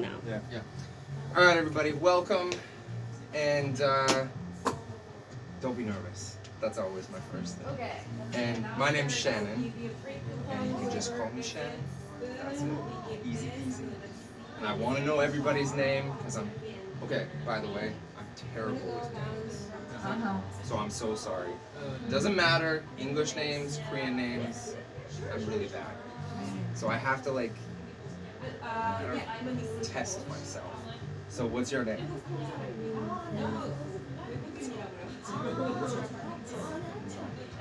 now. Yeah. All right, everybody, welcome. And don't be nervous. That's always my first thing. Okay. And my name's Shannon. And you can just call me Shannon. That's it. Easy peasy. And I want to know everybody's name because okay, by the way, I'm terrible with names. So I'm so sorry. Doesn't matter, English names, Korean names, I'm really bad. So I have to test myself. So what's your name?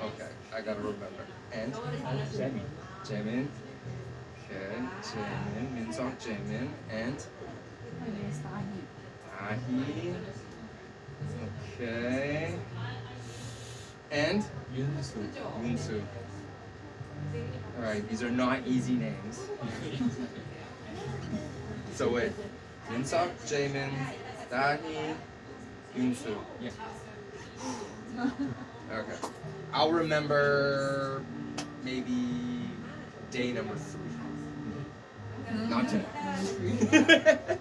Okay, I gotta remember. And? Jamie. Jamin. Okay, Jamin, Minseok Jamin. And? Ahi. Okay. And? Yunsu. Alright, these are not easy names. So wait. Minseok Jamin, Dahi, Yunsu. Yeah. Okay. I'll remember maybe day number 3. Not today.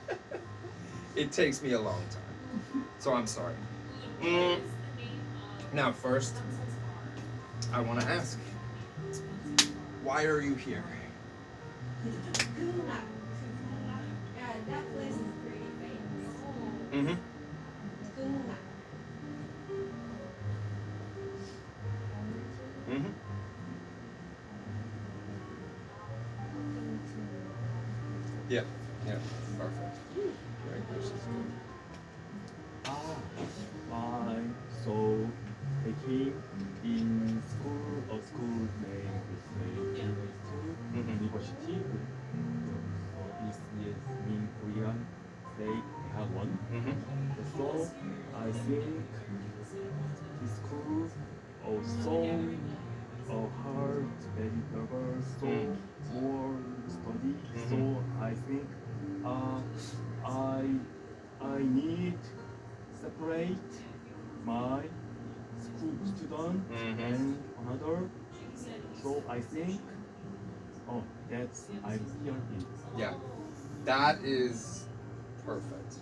It takes me a long time. So I'm sorry. Now first, I want to ask, why are you here? That place is pretty famous. Mm-hmm. Mm-hmm. Yeah. Yeah. Perfect. Right, this is good. So taking in school, a school name is university. So this is in Korean, say 대학원. So I think this school also hard, very nervous, so more study. So I think I need separate my school student and another. So I think that's I'm here in. Yeah. That is perfect.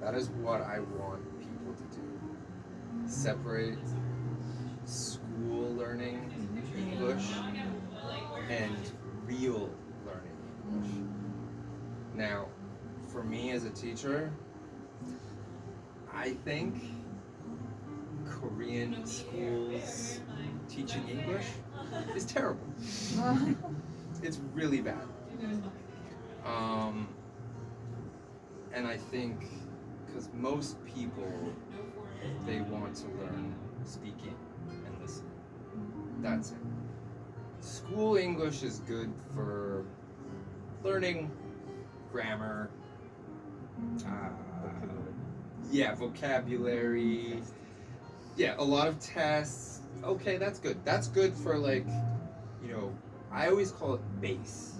That is what I want people to do. Separate school learning English and real learning English. Now, for me as a teacher, I think Korean schools teaching English is terrible. It's really bad. And I think because most people, they want to learn speaking and listening. That's it. School English is good for learning grammar, vocabulary, a lot of tests. Okay, that's good. That's good for I always call it base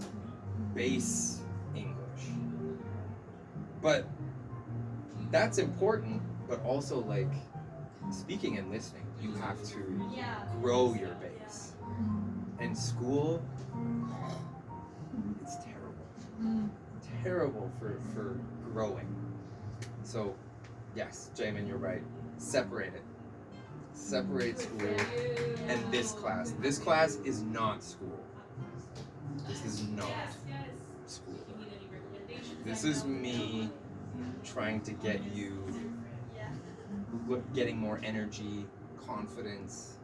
English. But that's important, but also speaking and listening, you have to grow your base. And school, it's terrible. Terrible for growing. So, yes, Jamin, you're right. Separate it. Separate school and this class. This class is not school. This is not school. This is me trying to get you getting more energy, confidence,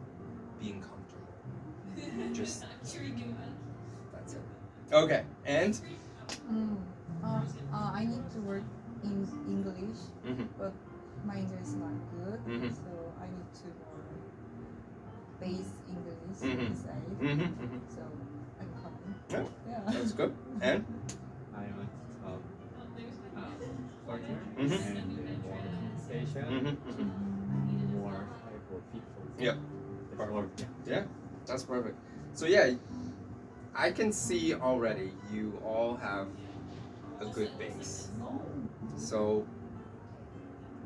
being comfortable. Just that's it. Okay, and I need to work in English, but my English is not good, so I need to more base English inside. So I'm coming. Yeah, that's good. And I want partner and more conversation, more type of people. Yep. Yeah, that's perfect. So I can see already you all have a good base. So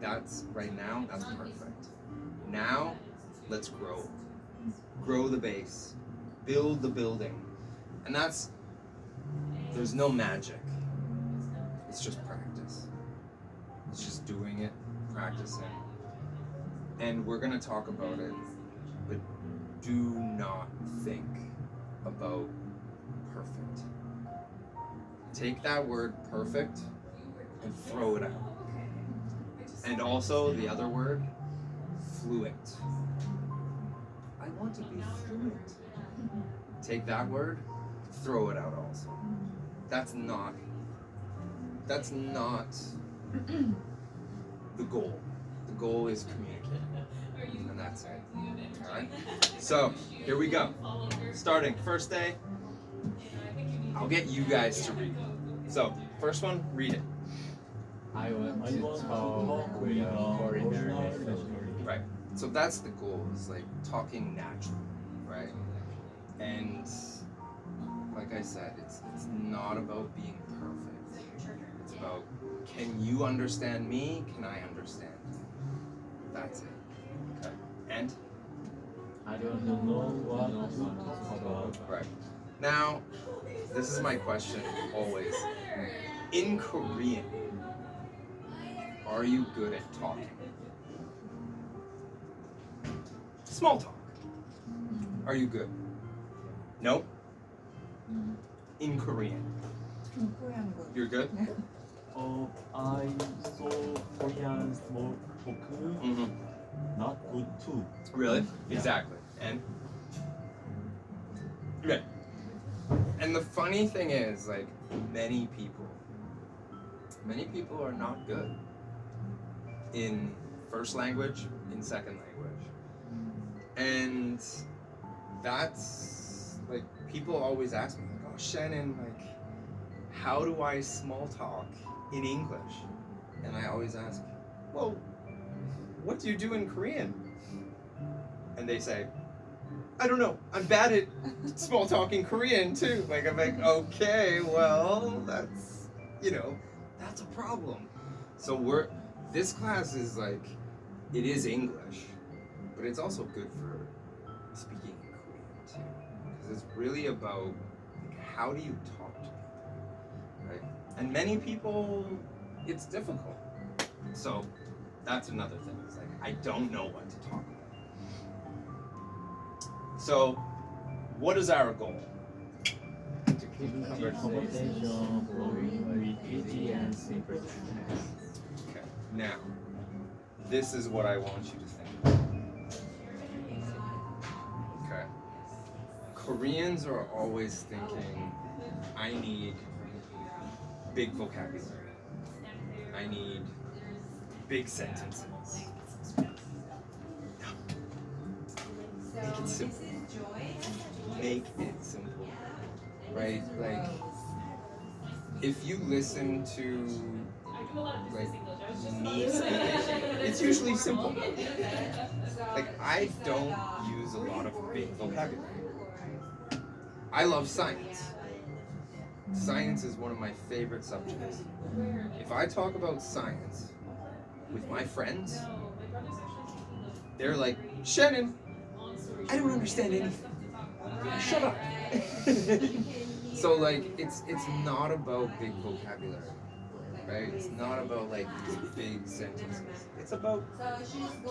that's perfect. Now let's grow. Grow the base. Build the building. And there's no magic. It's it's just practice. It's just doing it, practicing. And we're gonna talk about it, but do not think about perfect. Take that word perfect and throw it out. And also the other word, fluent. I want to be fluent. Take that word, throw it out also. That's not the goal. The goal is communicate. And that's it. Alright? So, here we go. Starting first day, I'll get you guys to read. So, first one, read it. I want to talk with a foreigner. Right. So that's the goal, is like talking naturally, right? And like I said, it's not about being perfect. It's about, can you understand me? Can I understand you? That's it. Okay. And I don't know what you want to talk about. right. Now, this is my question always. In Korean, are you good at talking? Small talk. Are you good? No? In Korean. In Korean good. You're good? I saw Korean small talk, Mm-hmm. not good too. Really? Yeah. Exactly. And? Good. And the funny thing is, like, many people are not good in first language, in second language. And that's, like, people always ask me, like, oh, Shannon, like, how do I small talk in English? And I always ask, well, what do you do in Korean? And they say, I don't know, I'm bad at small talking Korean too. Like, I'm like, okay, well, that's, that's a problem. So this class is like, it is English, but it's also good for speaking in Korean too. Because it's really about, like, how do you talk to people, right? And many people, it's difficult. So that's another thing. It's like, I don't know what to talk about. So, what is our goal? To keep conversation flowing with easy and simple sentences. Okay, now, this is what I want you to think. Okay. Koreans are always thinking, I need big vocabulary. I need big sentences. Make it simple. Make it simple. Right? Like, if you listen to, like, me speaking, it's usually simple. Like, I don't use a lot of big vocabulary. I love science. Science is one of my favorite subjects. If I talk about science with my friends, they're like, Shannon, I don't understand anything. Shut up. So, like, it's not about big vocabulary, right? It's not about, like, these big sentences. It's about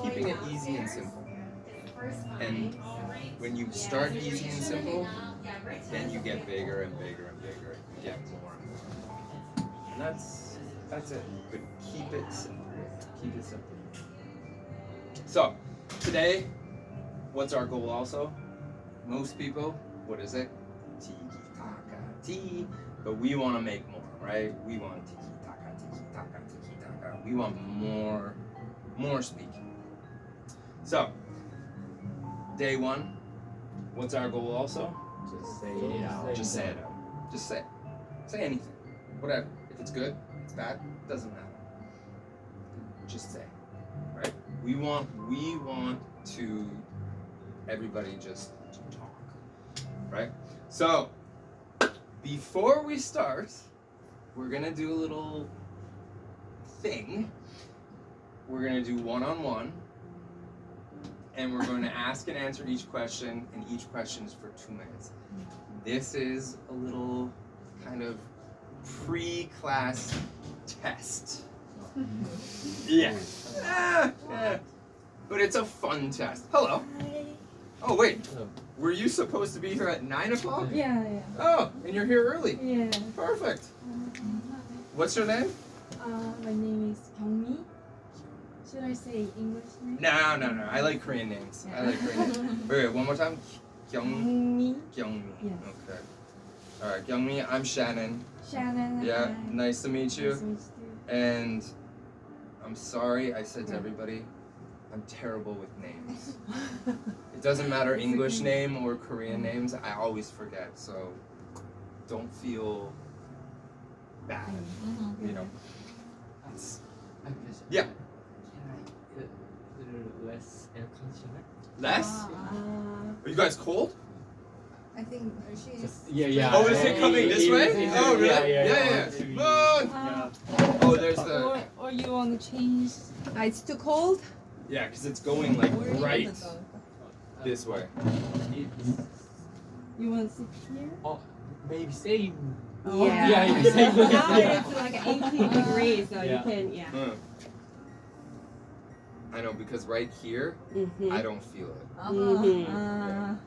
keeping it easy and simple. And when you start easy and simple, then you get bigger and bigger and bigger. You get more and more. And that's it. But keep it simple. Keep it simple. So, today, what's our goal also? Most people, what is it? Tiki taka ti. But we want to make more, right? We want tiki taka, tiki taka, tiki taka. We want more speaking. So, day one, what's our goal also? Just say it out. Just say it out. Just say it. Say anything. Whatever. If it's good, it's bad, doesn't matter. Just say. Right? We want to everybody just to talk. Right? So, before we start, we're gonna do a little thing. We're gonna do one-on-one. And we're going to ask and answer each question, and each question is for 2 minutes. This is a little kind of pre-class test. Yeah. Yeah. But it's a fun test. Hello. Oh, wait. Were you supposed to be here at 9 o'clock? Yeah. Oh, and you're here early. Yeah. Perfect. What's your name? My name is Kyungmi. Should I say English name? No. I like Korean names. I like Korean names. Wait, one more time. Kyungmi. Kyungmi. Yes. Okay. All right, Kyungmi. I'm Shannon. Shannon. Yeah, Hi. nice to meet you. Nice to meet you. And I'm sorry I said to everybody, I'm terrible with names. It doesn't matter English name or Korean names, I always forget. So don't feel bad, you know. It's, I guess. Yeah. Can I little less air conditioner? less? Are you guys cold? I think she's. Yeah. Oh, is it coming this way? Oh, really? Yeah. Come on! Oh, there's the. Or you want to change? It's too cold. Yeah, because it's going like Where are you right gonna go? this way. It's You want to sit here? maybe same. Yeah. Yeah, same. Now it's like 18 degrees, so Yeah. you can, yeah. I know, because right here, Mm-hmm. I don't feel it. Mhm.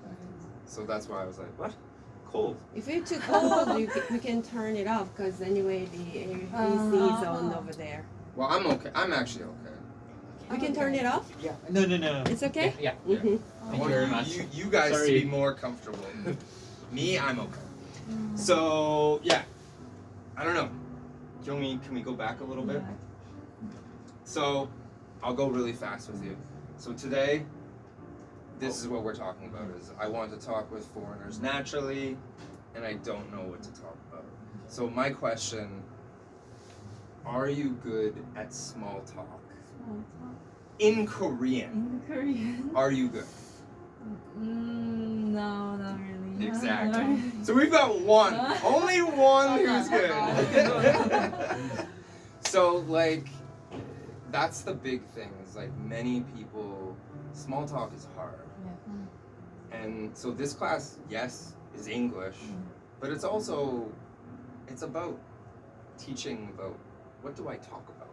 So that's why I was like, what? Cold. If you're too cold, you can turn it off because anyway the AC is on over there. Well, I'm okay. I'm actually okay. We can turn it off. Yeah. No. It's okay. Yeah. Mm-hmm. I Thank want you very much. you guys to Sorry. be more comfortable. Me, I'm okay. So yeah, I don't know. Can we go back a little bit? So I'll go really fast with you. So today, this is what we're talking about. Is I want to talk with foreigners naturally, and I don't know what to talk about. So my question: are you good at small talk? In Korean, In Korean? are you good? No, not really. Exactly. So we've got one, only one who's good. So like, that's the big thing. Is like many people, small talk is hard. And so this class, yes, is English, but it's also, it's about teaching about what do I talk about,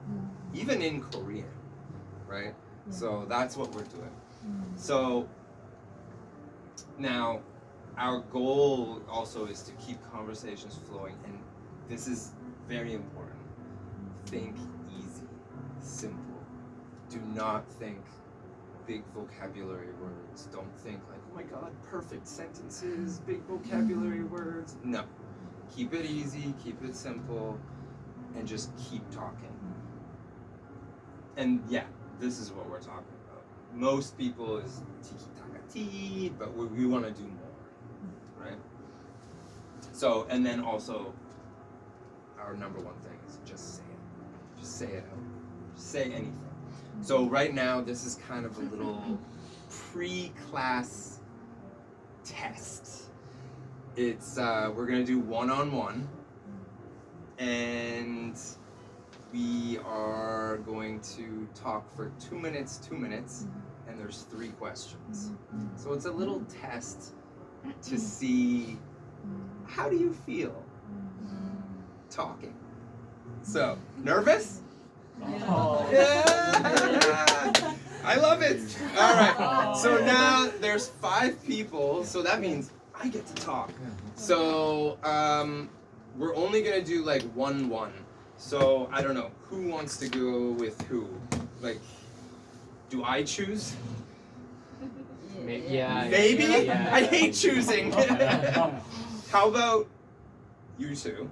even in Korean, right? So that's what we're doing. So now our goal also is to keep conversations flowing, and this is very important. Think easy, simple. Do not think big vocabulary words. Don't think like, oh my god, perfect sentences, big vocabulary words. No. Keep it easy, keep it simple, and just keep talking. And yeah, this is what we're talking about. Most people is tiki-taka-ti, but we want to do more, right? So, and then also, our number one thing is just say it. Just say it out. Just say anything. So right now, this is kind of a little pre-class test. It's, we're gonna do one-on-one, and we are going to talk for 2 minutes, and there's 3 questions. So it's a little test to see how do you feel talking. So, nervous? Yeah! I love it! Alright, so now there's 5 people, so that means I get to talk. So, we're only gonna do like 1-1. So, I don't know, who wants to go with who? Like, do I choose? Yeah. Maybe? Yeah. I hate choosing. How about you two,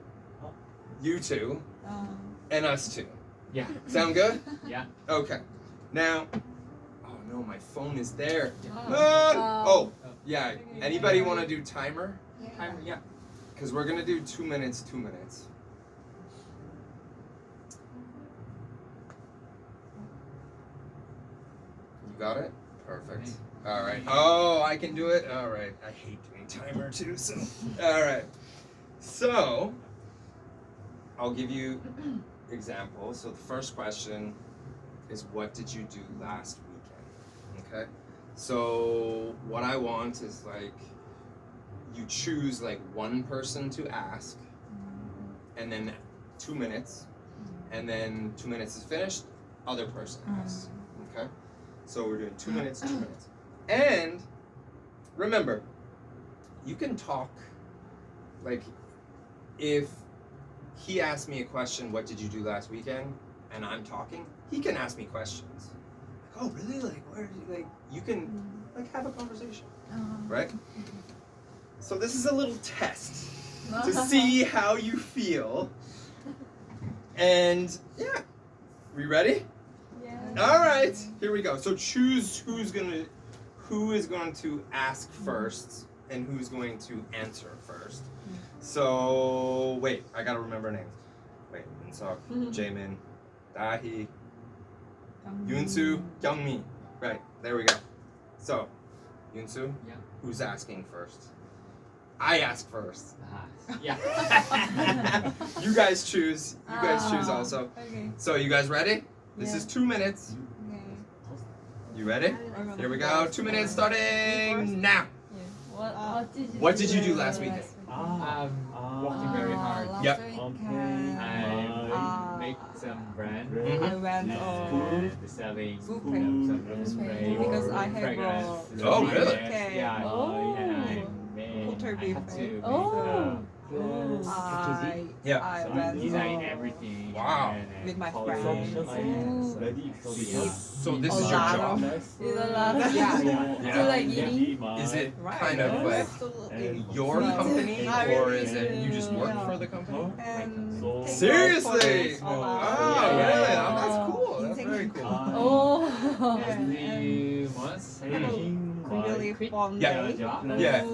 and us two? Yeah. Sound good? Yeah. Okay. Now, oh no, my phone is there. Oh, yeah. Anybody want to do timer? Timer, yeah. Because we're going to do 2 minutes. You got it? Perfect. All right. Oh, I can do it? All right. I hate doing timer too, so. All right. So, I'll give you examples. So the first question is, what did you do last weekend? Okay? So what I want is like, you choose like one person to ask, and then 2 minutes, and then 2 minutes is finished, other person asks. Okay? So we're doing 2 minutes, 2 minutes. And remember, you can talk, like, if he asked me a question, what did you do last weekend? And I'm talking, he can ask me questions. Like, oh, really? Like, where did you, like, you can, like, have a conversation, right? So this is a little test to see how you feel. And, yeah. We ready? Yeah. All right, here we go. So choose who is going to ask first and who's going to answer first. So wait, I gotta remember names. Wait, Insok, Jaemin, Dahi, Yoonsu, Kyungmi. Right, there we go. So, Yoonsu, Yeah. who's asking first? I ask first. Yeah. You guys choose. You guys choose also. Okay. So you guys ready? This is 2 minutes. Okay. You ready? Here we go. 2 minutes starting now. What did you What did you do last weekend? Working very hard. Last Yep. weekend, I make some brand. I went Selling Food some room spray because or I have fragrance. Oh, really? Okay. Yeah. Oh. And I had to make Oh. clothes, Yeah. I so went design everything. Wow. and with my color friends. and So this A is your lot job. It's a lot of Yeah. Do you like eating? Is it Right. kind of like Absolutely. your Me too. company, Not or really. is it you just work Yeah. for the company? And take Seriously? photos a Oh, lot. really? Yeah. Oh, that's cool. That's very cool. Oh. Every month, Really fun Yeah. day. Yeah.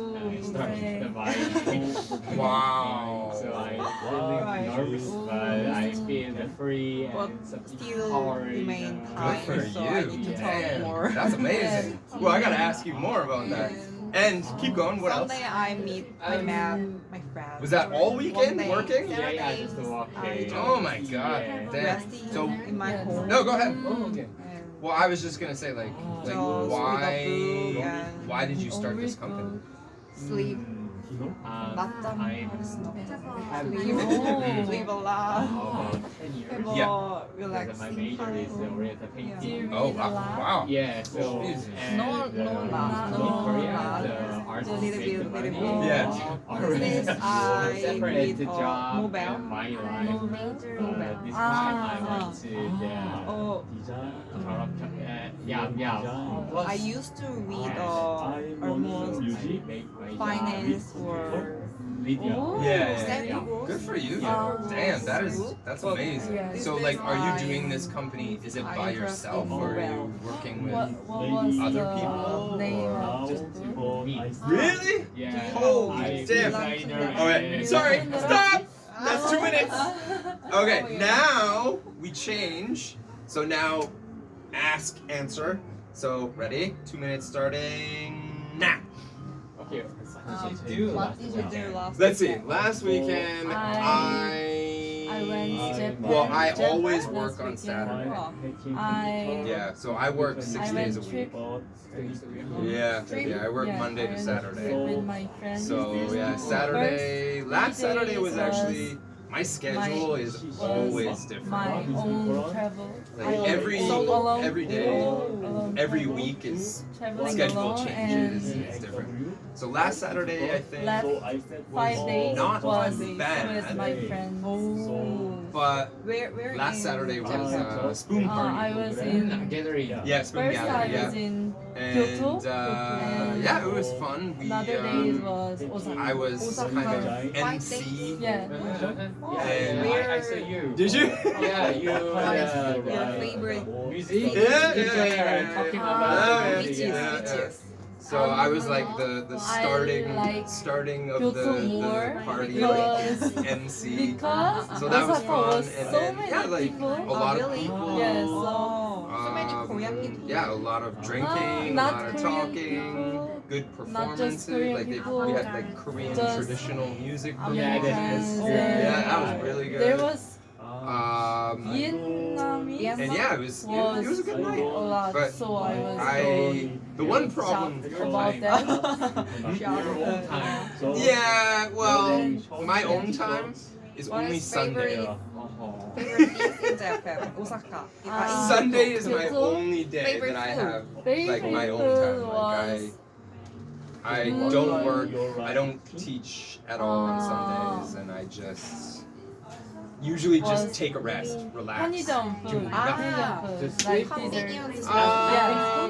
Wow. Wow. So I Right. really nervous, but I feel the free But and something still power. remain Good kind, for so you. I need to talk Damn. more. That's amazing. Well, I gotta ask you more about that. And keep going. What else? Sunday I meet my friends. Was that all weekend One day, working? Yeah, just to walk. Oh my God. Yeah. Damn. Resting So in my home. no, go ahead. Oh, okay. And Well, I was just gonna say like just read a book why and did you start this company? sleep. 낮잠 I 할 수는 have Sleep. Oh. Sleep a lot. about 10 years. Have Yeah. a Because my relaxing major is time. oriental Do you painting. read Oh a lot? wow. Yeah, so Jesus. and No, not in Korea, not. the art Just little bit, little bit. Yeah. This I separate the read job Nobel. and my life. This Ah. time I went to the Oh, I used to read almost finance or Oh. Yeah. Sandy Yeah. Rose. Good for you. Yeah. Damn, that's amazing. Yeah. So like, are you doing this company? Is it by yourself or are you working with? What was Other the people? name of Just the to book? meet. Really? Yeah. Holy I'm damn. designer Okay, and- sorry. Stop. That's 2 minutes. Oh, Okay, yeah. now we change. So now, ask, answer. So ready? 2 minutes starting now. Okay. What did you do last Let's see. weekend? Last weekend, I went to Japan. Well, I Japan always last work on weekend. Saturday. I Yeah, so I work 6 I days a went week. trip. Yeah, yeah, I work Yeah, Monday I to went Saturday. trip with my friends. So yeah, Saturday. Last Saturday was actually my schedule is always different. My own travel. Like every alone, every day, alone every travel. week is Traveling schedule alone changes. and It's different. So last Saturday, I think, last 5 days Not was bad. with my friends. but Where last in Saturday was Japan? spoon party. I was in Gallery. Yeah, spoon first I gallery. was Yeah, in and Kyoto. yeah, it was fun. We Another day was Osaka. I was Osaka. kind of MC. Yeah. And I saw you. did you? Yeah, you. What is your favorite music. Yeah, You yeah, play yeah, talking yeah. about Yeah, music. yeah, Which yeah. is So I was like the I like starting of Kyoto the more party because like MC. because So that was Osaka fun, was and so then many yeah, like people. a lot of really? people. Yes. so many Korean people. Yeah, a lot of drinking, a not lot of Korean talking, people, good not performances. just Korean Like people, we had like Korean just traditional music. Yeah, that Americans is. Yeah, that was really good. There was Vietnamese. and yeah, it was a good a night. lot, But so I was the one problem. shocked about that. Your own time. Yeah, well, my own time is What only is Sunday. favorite Oh. Favorite place in Japan, Osaka. Sunday is my Kyoto? only day Favorite that I food? have Very like my own time. Like I don't work. I don't teach at all on Sundays, and I just usually just Was take a rest, relax. 편의점 do food. nothing. 편의점 food. Just Like convenience dessert. stuff.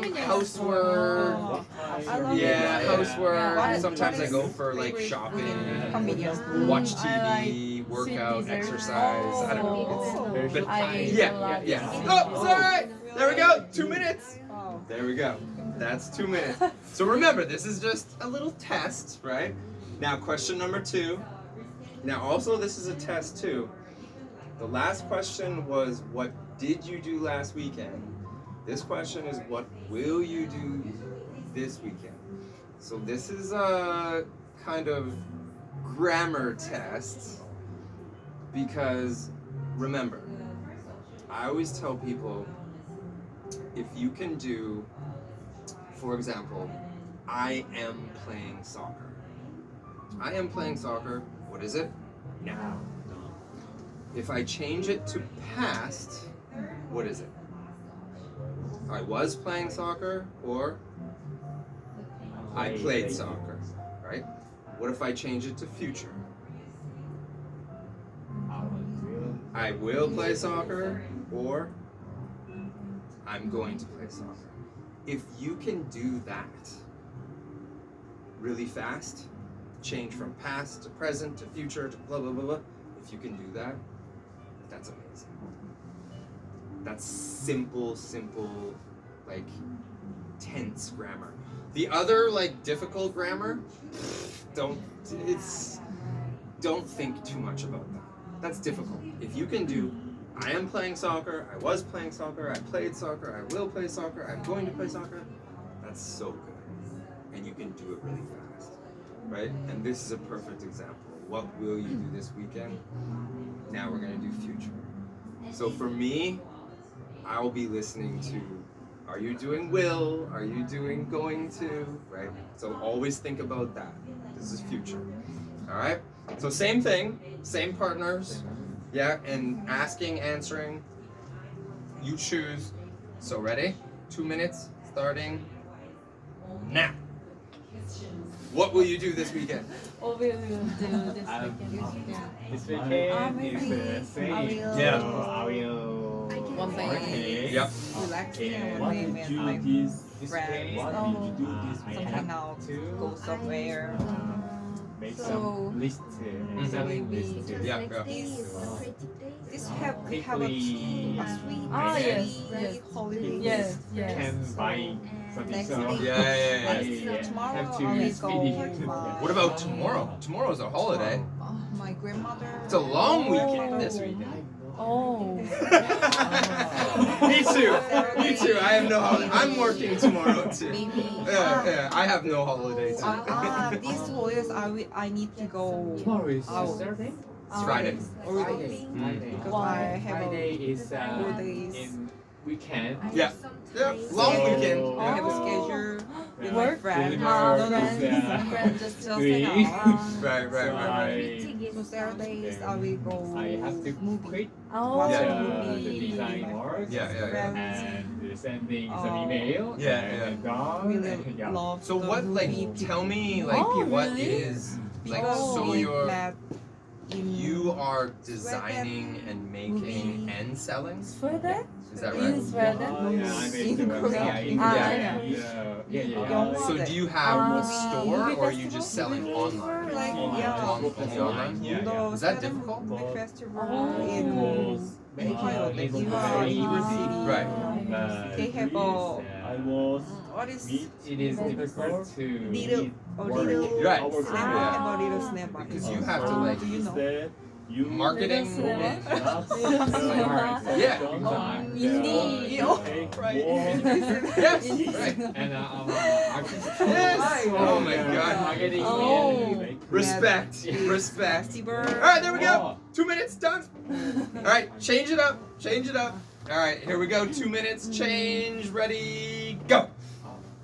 Yeah. Housework. Oh, I love Yeah, it. housework. Yeah. Sometimes I What go is for like favorite shopping, convenience food? watch I TV, work sweet out, dessert. exercise. I don't know. Oh. It's, but I eat yeah, a lot. yeah. of Oh, sweet sorry. There we go. 2 minutes. Wow. There we go. That's 2 minutes. So remember, this is just a little test, right? Now, question number 2. Now, also, this is a test too. The last question was, what did you do last weekend? This question is, what will you do this weekend? So this is a kind of grammar test because remember, I always tell people, if you can do, for example, I am playing soccer. I am playing soccer. What is it? Now. If I change it to past, what is it? I was playing soccer or I played soccer, right? What if I change it to future? I will play soccer or I'm going to play soccer. If you can do that really fast, change from past to present to future to blah blah blah blah, if you can do that, that's amazing. That's simple, like tense grammar. The other like difficult grammar, don't think too much about that. That's difficult. If you can do, I am playing soccer, I was playing soccer, I played soccer, I will play soccer, I'm going to play soccer, that's so good. And you can do it really fast, right? And this is a perfect example. What will you do this weekend? Now we're gonna do future. So for me, I'll be listening to, are you doing will? Are you doing going to? Right? So always think about that. This is future. All right? So same thing, same partners. Yeah, and asking, answering. You choose. So ready? 2 minutes starting now. What will you do this weekend? What will you do this Um, weekend? This weekend maybe is same. I will- Yeah. So I will One day. working. Yep. Relaxing And and What with did you my do this? This friends. weekend, What did you do this I weekend? something out, to go somewhere. make So- some list, selling maybe list. Yeah, yeah. This have a Quickly. sweet, Ah, yes, sweet yes. holiday. Yes, yes. Can buy something. Next So week. Yeah. I Tomorrow have to I will speed go it. to my- What about tomorrow? Tomorrow's a holiday. My grandmother. It's a long weekend this weekend. Oh. Me too. Me too. I have no holiday. I'm working tomorrow too. Maybe. Yeah. I have no holiday too. These holidays I need to go Tomorrow is out. Saturday? It's Friday. Friday. because I have Friday a is holidays. in weekend. Yeah. Yeah. Long So- weekend. I have a Oh. schedule with my Work? friends. Dinner No, no, is, Friends just just Three. hang out. Right. So Saturdays I will go I have to movie. quit Oh. Watch Yeah. a the movie. design work Yeah. and sending some Oh. email Yeah, and done. Really Yeah. love So the what, like, movie tell me, like, Oh, what really? is, like, because so we you're, met in you are designing and making movie. and selling? Sweden? Is that In right? Sweden? I made the In website. Korea. Ah, So do you have a Ah. store Movie or are you festival? just selling online? like Online? the Is that Sweden difficult? Movie Festival Oh. in Ohio, like you are in the city. Right. They have a I was what is It is difficult to little a little Right. snap Yeah. have a little snap on Because it. you have to, like, do you know? instead you marketing. Yeah. Indie. Right. Yes, right. And Yes. Oh my God. Marketing. Oh. Respect. Respect. Festival. All right, there we go. 2 minutes done. All right, change it up. Change it up. All right, here we go. 2 minutes. Change. Ready. Go.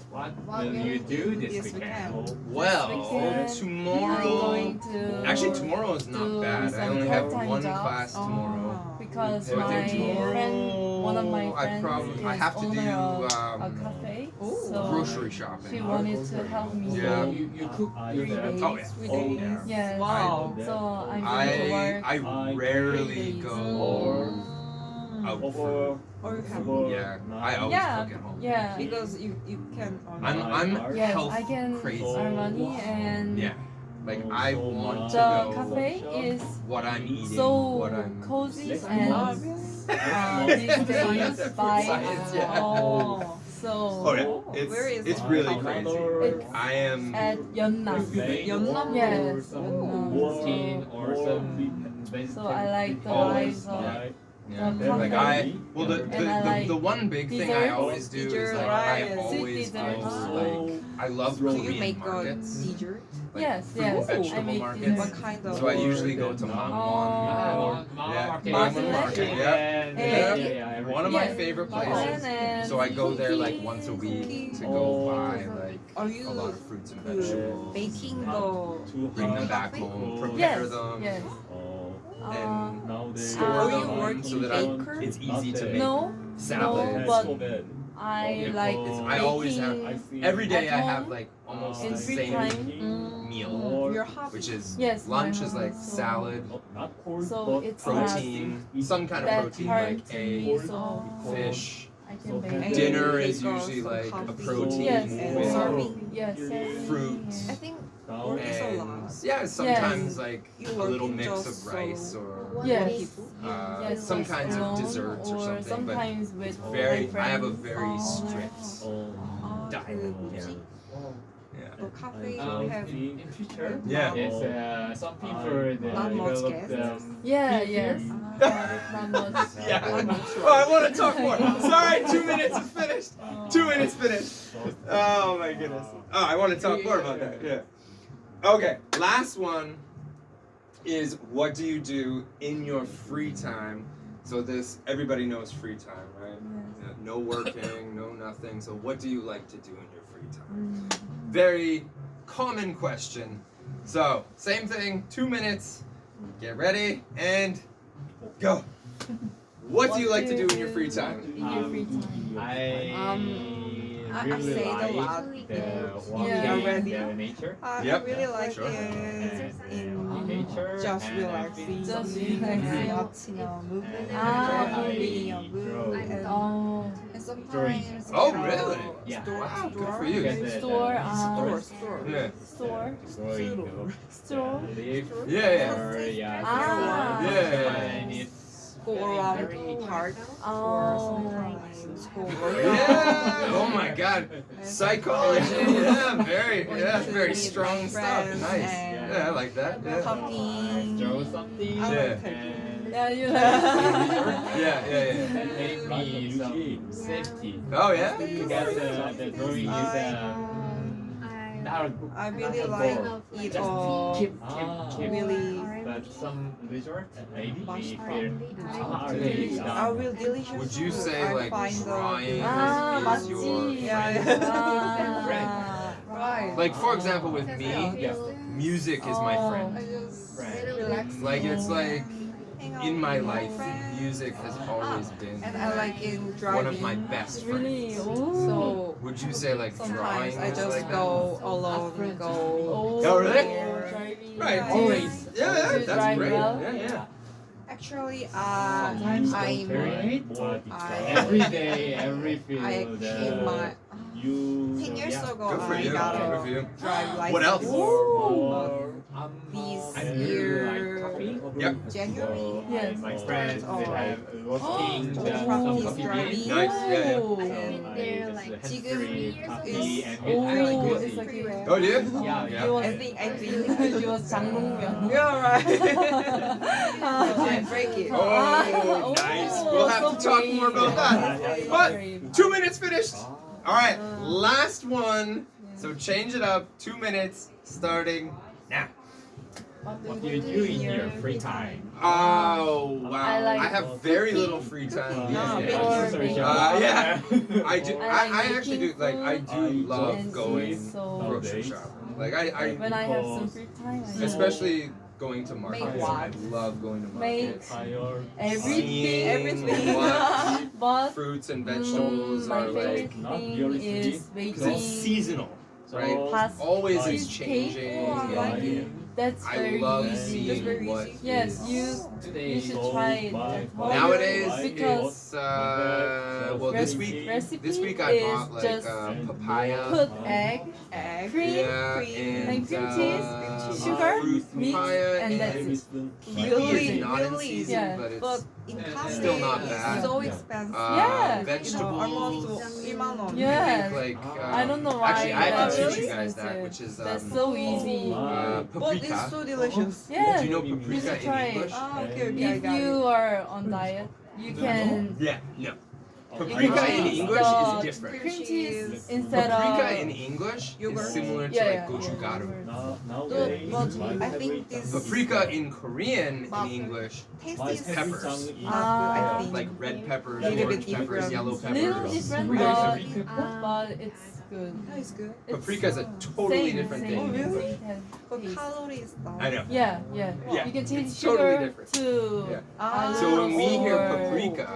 What will you do this This weekend? weekend. Well, weekend, I'm tomorrow. going to Actually, tomorrow is not do bad. I some only have part-time one jobs. class tomorrow. Oh. because What my do you do? friend, one of my I friends probably I is have to do owner of a cafe. So grocery she shopping. wanted to help me. Yeah. You cook Three yourself. days. Oh yeah. 3 Oh, days. Yes. Wow. So I'm going to work. I rarely days. go out for. Over. Or you have over Yeah, I 9. always Yeah. cook at home. Yeah. because you can. I'm Yes, health I can crazy. earn money and Yeah, like I want to the know cafe is what I'm eating, so what I'm. cozy Next and month. these days by Science, yeah. oh so Oh yeah, Where is it's it? really Another- crazy. It's I am. at Yeonnam. Yeonnam? Yes. Or some Yeonnam. skin or some So I like the Always, vibes of yeah. the Yeah, like cafe. well, the And I like the one big thing I desserts. always do is Dessert, like right. I always Sweet go desserts. like I love Do you Korean make a markets, dessert? like Yes, fruit yes. and I vegetable make markets. dessert. What kind of? So I usually go to Oh. Mangwon. Yeah, Mangwon Market. Yeah. Yeah. One of my Yes. favorite Mangwon places. and So I go there like cookies. once a week to Oh. go buy like Are you a lot of fruits and good vegetables. baking the? Bring them back Coffee? home, prepare Yes, them, yes. and Nowadays, store Are you them working so that baker? it's easy to make No, salads. No, but so bad. I Oh, like it's- I always have- baking Every day I at have home like almost in the free same time. meal, Your hobby. which is Yes, lunch my is like hobby, so- salad, Not cold, So but it's protein, some kind of that protein hard like to egg, me, so fish. I can So bake. And Dinner you is make usually some like a coffee protein Yes. and with serving. Yes, fruit. I think now Work is a and lot. yeah, sometimes Yes. like You a work little in mix just of rice solo. or Yes. some just kinds of alone desserts or something. But sometimes with very, my I have a friends. very Oh. strict oh, diet. Yeah. 그 Yeah. the cafe Um, have in future, Yeah. yes, some people they Not much develop guests. Yeah, yes. Not much. Yeah. Oh, I want to talk more. Sorry, 2 minutes is finished. 2 minutes finished. Oh my goodness. Oh, I want to talk more about that. Yeah. Okay, last one is what do you do in your free time? So this everybody knows free time, right? Yeah, no working, no nothing. So what do you like to do in your free time? Very common question. So same thing. 2 minutes. Get ready and go. What do you like to do in your free time? In your free time. I really say like a lot. the walking Yeah. the nature. I Yep. really like Sure. in Nature just and relaxing, Just something relaxing. like watching a movie, reading a book, and, Oh, sometimes Oh, go really? Yeah. Wow, good for you. store, store. Yeah. store, Growing store. the leaf Yeah, or Ah. Yeah. and it's Go around the park or Oh, sometimes go yeah. workout. Yeah. Oh my God. Psychology. Yeah. Very. Going Yeah. to Very meet strong my stuff. friends Nice. and Yeah, I like that. Yeah. talking. draw something I Yeah. like typing. Yeah, you Yeah. and maybe some safety Oh yeah. because the drawing is not I really not like bored. it Just all. keep Really, but some resort maybe we feel I done. will delicious. Would you food. say I like find drawing Ah, is your 맞지. friend? Ah. Right. Like for example, with me, Yeah. music is my Oh. friend. I just Right. relax. Like it's like hang out in my with life, friends. music has always been And I like in driving. one of my best Really? friends. Oh. So Would you say like drawing sometimes I is just like go alone. Go. Oh, really? Driving. Right. Yeah. Always. Yeah, Do you that's drive great. well? Yeah. Actually, Sometimes I'm. very but every day, every field. I came my. you 10 years yeah. ago, Good for I you. got Good a for you. drive license. What else? more This I really year, like coffee. Yep. January. Yes. My friends Oh. they have roasting Oh. some coffee Driving. beans. Nice. Yeah. Oh. So And I just 지금 hands-free coffee and Oh, I like it's music. like you. Oh, do you? Yeah, You yeah. was, I think. you was 장롱면. Yeah, right. I break it. Oh, nice. We'll have to talk more about that. But 2 minutes finished. All right, last one. So change it up. 2 minutes starting now. What do you do in your free time? Oh wow! I like I have very little free time. No, these days. or Sorry, maybe- Yeah. I do. I I like actually do. making Like I food do love and going so grocery Nowadays. shopping. Like I when I have some free time, I especially going to markets. Make I what? love going to Make markets. Fire. Seeing everything. what but fruits and vegetables my are favorite like, Not thing really is sweet. waiting. because it's seasonal, So, right? Past Always like it's changing. Oh, I like it. That's I very love easy. That's seeing very what easy. Yes, is- you should try it at home. Nowadays because it's well this week recipe I is bought like just papaya. put egg, Egg, cream, Yeah, cream, and cream cheese, sugar, fruit meat, papaya and that's and it. kiwi Really, is not in really. season, Yeah, but it's but in Cali, still not bad. it's so Yeah. expensive. Yeah. vegetables. almost 1만 원. Yeah. Like I don't know why. actually, I have to that's teach you guys that, expensive. which is That's so easy. But paprika. it's so delicious. Yeah. Do you know You paprika should in try it. English? Ah, okay, okay, I If got you it. are on diet, you can Yeah, no. you Paprika can in use English the is different. Cream cheese Cheese. instead Paprika of in English Yogurt? is similar to Yeah, like yeah. gochugaru. Nowadays, But my I think favorite this- Paprika in Korean But- in English, Taste My is peppers. not good, Ah. I think. like red peppers, Little orange bit peppers, different. yellow little peppers. different, Really but it's good. Yeah, it's good. It's Paprika is a totally same, different same thing. Oh, really? But taste. calories down. I know. Yeah, yeah. Yeah, You can change it's sugar totally different. to Yeah. Ah. So when we hear or- paprika,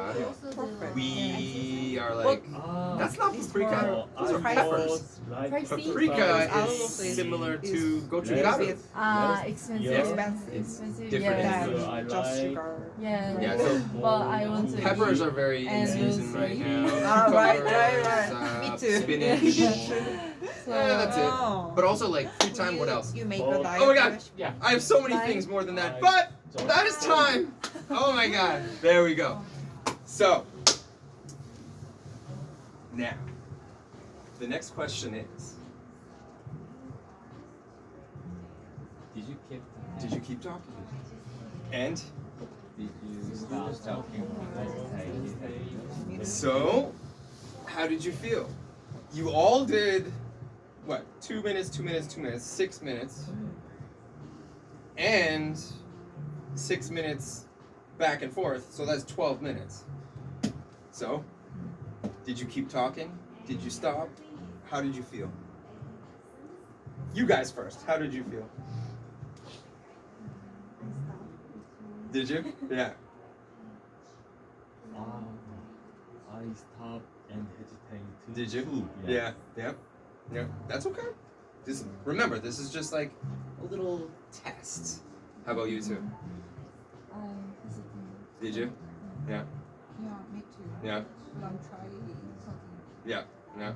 Perfect. we are like, that's not It's paprika. more- Those are peppers. Pricey. Paprika Because is also similar is- to is gochugaru. bit Expensive. Yeah. expensive. Expensive. different. Yeah. than I just like- sugar. Yeah. Yeah, so But I want to peppers eat are very in and season those- right now. Ah, right, Cucumbers, right. Me too. Spinach. So, Yeah, that's it. Oh. But also like free time. What else? You make Oh. a diet. Oh my God. dish? Yeah. I have so many Bye. things more than that, Bye. but that is time. Oh my God. There we go. So now the next question is: Did you keep? did you keep talking? And Did you stop talking when I say? so, how did you feel? You all did what? 2 minutes, 2 minutes, 2 minutes, 6 minutes, and 6 minutes back and forth. So that's 12 minutes. So, did you keep talking? Did you stop? How did you feel? You guys first. How did you feel? Did you? Yeah. I stopped and hesitated. Did you? too. Yeah. Yeah. Yeah. That's okay. This remember, this is just like a little test. How about you two? I hesitate. Did you? Yeah, me too. Yeah. But I'm trying something. Yeah. Yeah.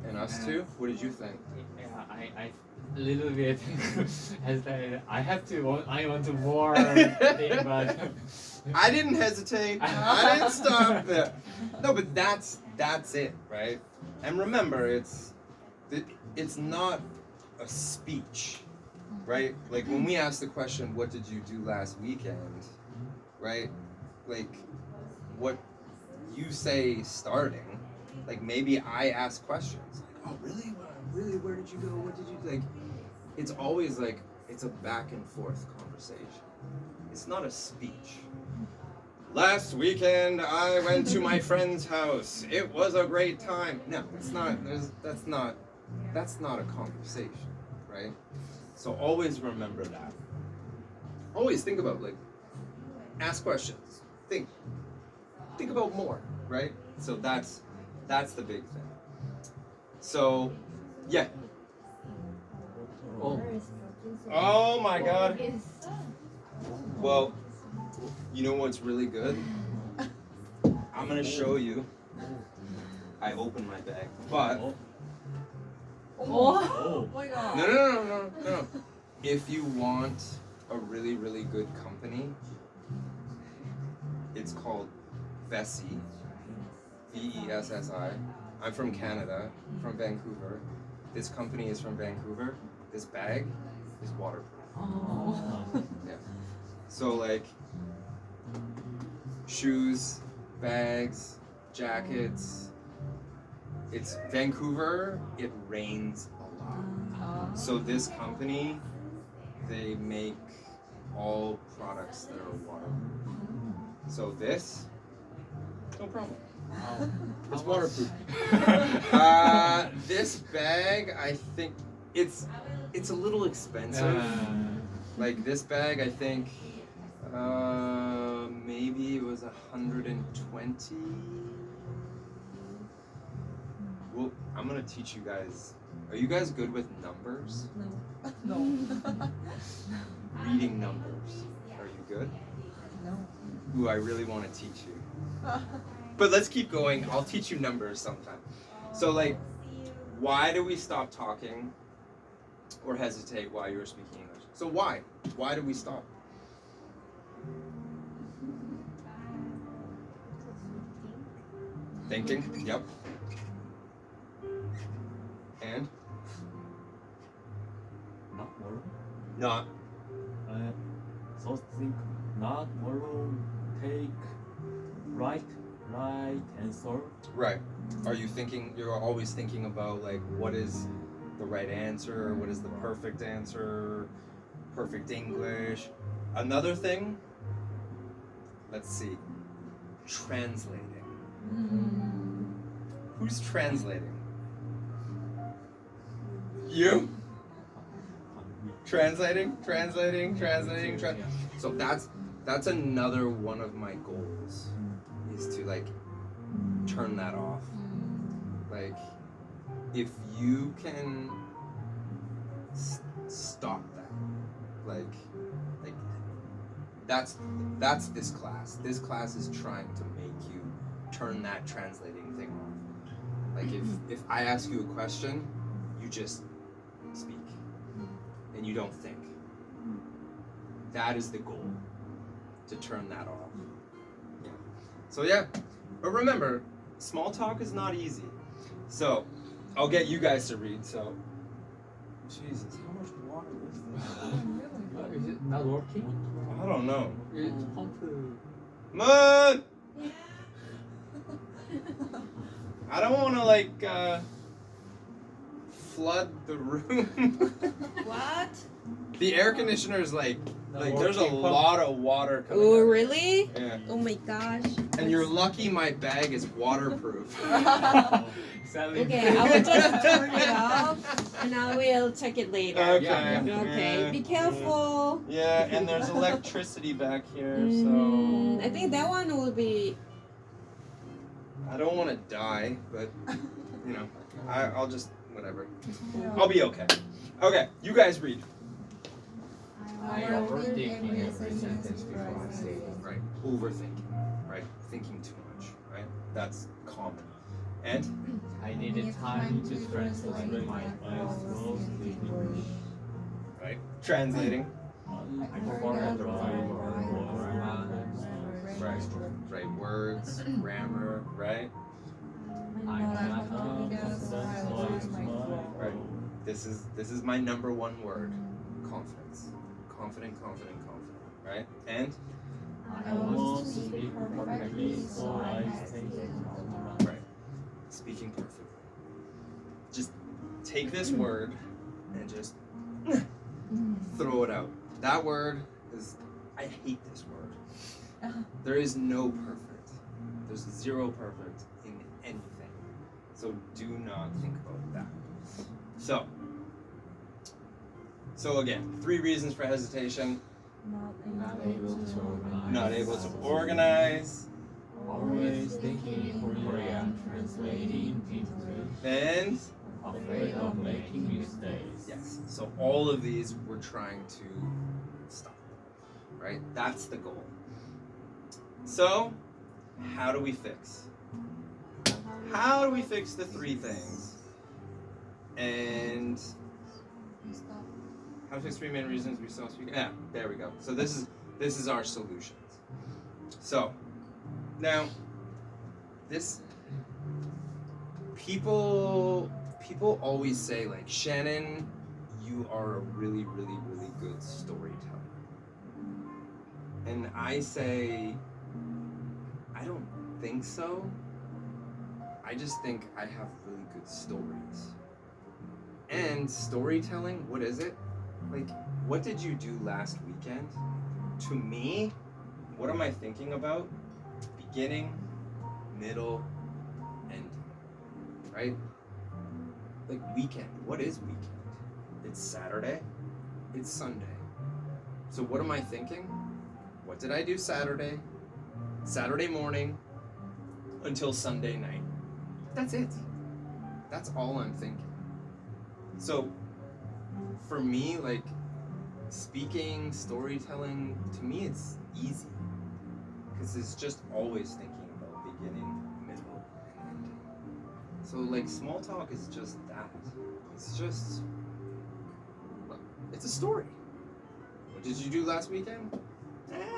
And us two? What did you think? Yeah, I a little bit hesitated. I want to more thing, but I didn't hesitate. I didn't stop there. No, but that's it, right? And remember, it's not a speech, right? Like when we ask the question, "What did you do last weekend?" Right? Like what you say starting. Like maybe I ask questions. Like, oh really? Really? Where did you go? What did you like? It's always like it's a back and forth conversation. It's not a speech. Last weekend I went to my friend's house. It was a great time. No, it's not. That's not a conversation, right? So always remember that. Always think about like ask questions. Think about more, right? So that's the big thing. So yeah. Oh my God. Well, you know what's really good? I'm gonna show you. I opened my bag, but Oh my god. no. If you want a really, really good company, it's called Vessi. Vessi. I'm from Canada, from Vancouver. This company is from Vancouver. This bag is waterproof. Yeah. So like shoes, bags, jackets. It's Vancouver, it rains a lot. So this company, they make all products that are waterproof. So this, no problem. It's waterproof. This bag, I think it's a little expensive. Like this bag, I think maybe it was 120. Well, I'm gonna teach you guys. Are you guys good with numbers? No. Reading numbers. Are you good? No. Ooh, I really want to teach you. But let's keep going. I'll teach you numbers sometime. So, like, why do we stop talking or hesitate while you're speaking English? So why? Why do we stop? Thinking? Yep. And? Not more. Not. So think not more. Take right answer. Right. Are you thinking, you're always thinking about, like, what is the right answer? What is the perfect answer? Perfect English. Another thing, let's see, translating. Who's translating? You? Translating. So that's another one of my goals, is to, like, turn that off. Like, if you can stop that, like that's this class. This class is trying to make you turn that translating thing off. Like, if I ask you a question, you just speak and you don't think. That is the goal, to turn that off. Yeah. So yeah, but remember, small talk is not easy. So I'll get you guys to read. So, Jesus, how much water is this? Is it not working? I don't know. It's pump. Come on! I don't want to, like, flood the room. What? The air conditioner is like Not there's a working. lot of water coming Oh, out. really? Yeah. Oh my gosh. And you're lucky my bag is waterproof. Selling. Okay, I will just turn it off and I will check it later. Okay. Yeah. Okay, be careful. Yeah, and there's electricity back here, I think that one will be. I don't want to die, but you know, I'll just whatever. I'll be okay. Okay, you guys read. I overthinking every sentence before I say it. Right. Overthinking. Right. Thinking too much. Right. That's common. And I needed time to translate my words. right. Translating. I forgot the right Right. Right. Words. Grammar. Right. I'm not confident, so it's mine. Right. This is my number one word. Confidence. Confident. Right. And I almost speak perfectly, so I think right. Speaking perfectly. Just take this word and just throw it out. That word is, I hate this word. There is no perfect. There's zero perfect in anything. So do not think about that. So again, 3 reasons for hesitation. Not able to organize. Not able to organize. Always thinking in Korean, translating English. And Afraid of making mistakes. yes, so all of these we're trying to stop, right? That's the goal. So, how do we fix? How do we fix the 3 things? And how to fix 3 main reasons we stop speaking? Yeah, there we go. So this is our solutions. So, now, this people always say, like, Shannon, you are a really, really, really good storyteller. And I say, I don't think so. I just think I have really good stories. And storytelling, what is it? Like, what did you do last weekend? To me, what am I thinking about? Beginning, middle, end. Right? Like, weekend. What is weekend? It's Saturday. It's Sunday. So what am I thinking? What did I do Saturday morning until Sunday night? That's it. That's all I'm thinking. So for me, like speaking, storytelling, to me it's easy because it's just always thinking about beginning, middle, and ending. So like small talk is just that. It's just, it's a story. What did you do last weekend?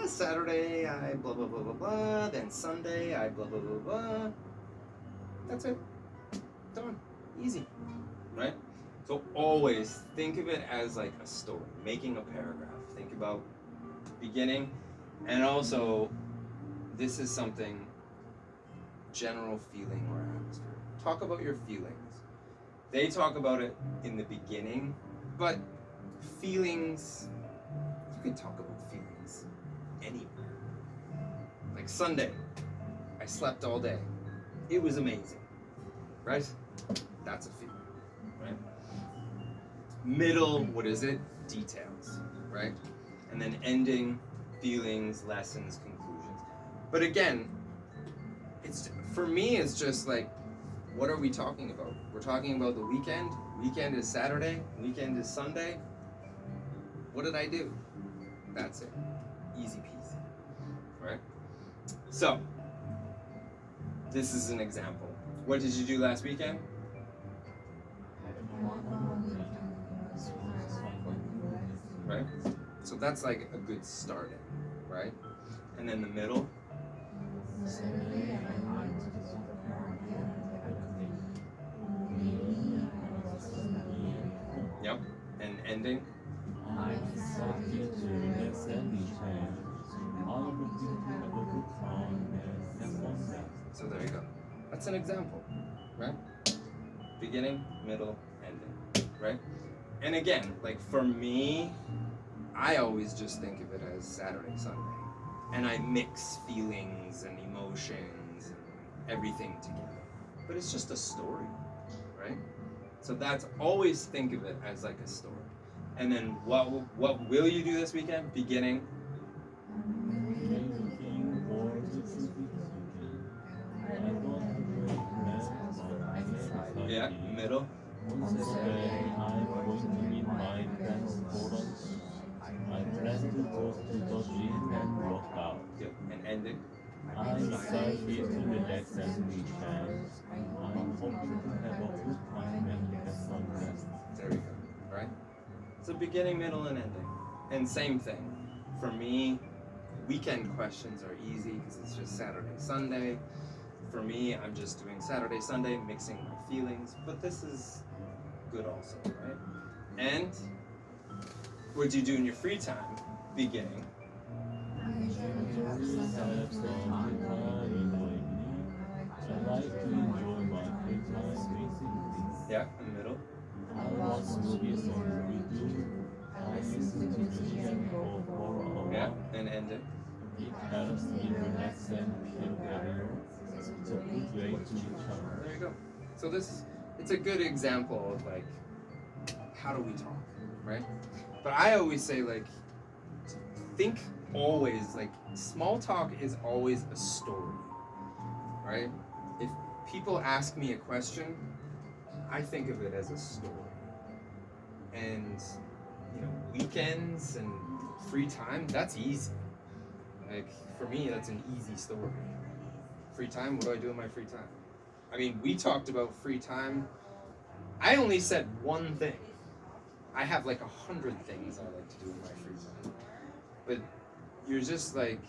Saturday I blah blah blah blah blah. Then Sunday I blah blah blah blah. That's it. Done. Easy. Right? So always think of it as like a story, making a paragraph. Think about beginning, and also this is something, general feeling or atmosphere. Talk about your feelings. They talk about it in the beginning, but feelings, you can talk about feelings anywhere. Like Sunday, I slept all day. It was amazing, right? That's a feeling, right? Middle, what is it? Details, right? And then ending, feelings, lessons, conclusions. But again, it's, for me, it's just like, what are we talking about? We're talking about the weekend. Weekend is Saturday. Weekend is Sunday. What did I do? That's it. Easy peasy, right? So, this is an example. What did you do last weekend? Right? So that's like a good starting, right? And then the middle. Yep. And ending. I decided to relax and recharge. All of it to have a good time and have fun. So there you go. That's an example, right? Beginning, middle, ending, right? And again, like for me, I always just think of it as Saturday, Sunday. And I mix feelings and emotions and everything together. But it's just a story, right? So that's, always think of it as like a story. And then what will you do this weekend? Beginning. Looking forward to this weekend. I don't have a great plan, but I decided. Yeah, middle. On Saturday, I'm going to meet my friends for lunch. I plan to go to the gym and work out. Good. And ending. I'm excited to relax and recharge. I'm hoping to have a good time and get some rest. There we go. Right? So beginning, middle, and ending. And same thing. For me, weekend questions are easy because it's just Saturday, Sunday. For me, I'm just doing Saturday, Sunday, mixing my feelings. But this is good also, right? And what do you do in your free time? Beginning. I usually have some time in the evening. I like to enjoy my free time with Yeah, in the middle. I watch movies on YouTube. I listen to music for 4 hours. Yeah, and ending. It helps me relax and feel better. It's a good way to recharge. There you go. So this, it's a good example of like, how do we talk, right? But I always say like, think always, like small talk is always a story, right? If people ask me a question, I think of it as a story. And, you know, weekends and free time, that's easy. Like, for me, that's an easy story. Free time, what do I do in my free time? I mean, we talked about free time. I only said one thing. I have like 100 things I like to do in my free time. But you're just like,